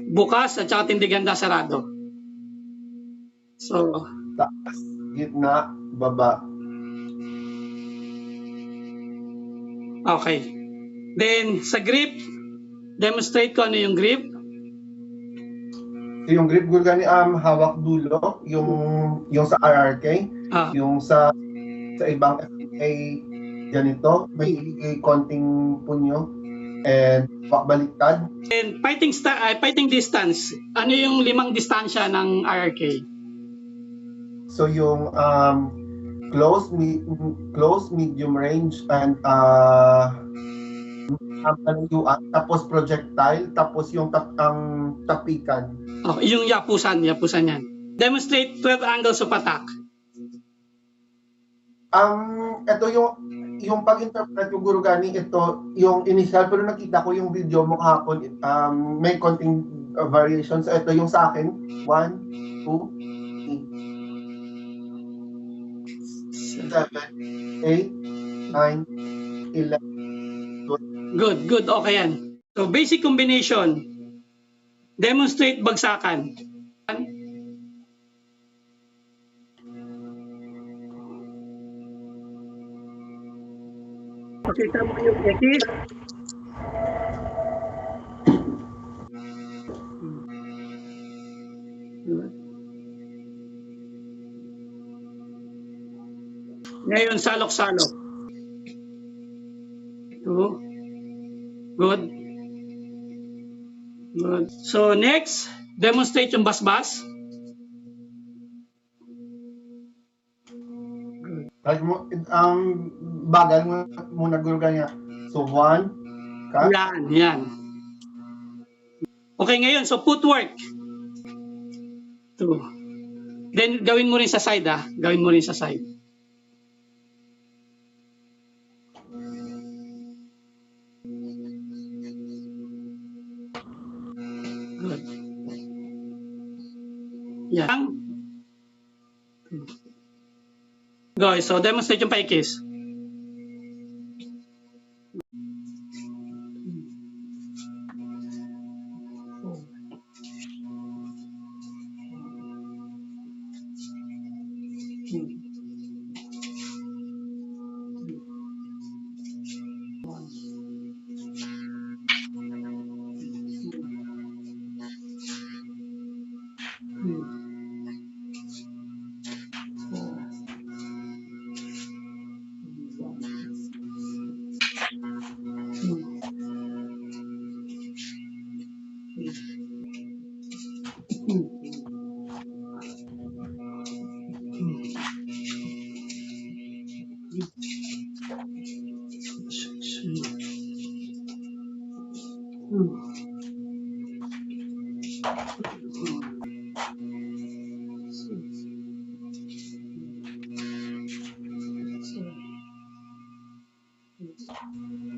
bukas at saka tindiganda sarado. So, Taas, gitna, baba. okay. Then, sa grip, demonstrate ko ano yung grip. So, yung grip gurgani hawak dulo, yung sa RRK, yung sa ibang FA ganito, may konting punyo and baliktad. And fighting distance, ano yung 5 distansya ng RRK? So yung close, medium range, and tapos projectile, tapos yung tapikan. Oh, yung yapusan yan. Demonstrate 12 angles of attack. Ito yung pag-interpret yung Gurugani, ito yung initial, pero nakita ko yung video mo kahapon, may konting variations. Ito yung sa akin, 1, 2, 3, 7, 8, 9, 11. Good, okay yan. So basic combination, demonstrate bagsakan. Pakita mo yung X. Ngayon, salok-salok. Good. So, next, demonstrate yung basbas. Bagal mo muna Gurugani. So, 1, cut. Yan. Okay, ngayon, so footwork. 2. Then, gawin mo rin sa side, Gawin mo rin sa side. Good. Yan. Go, so demonstrate yung paikis.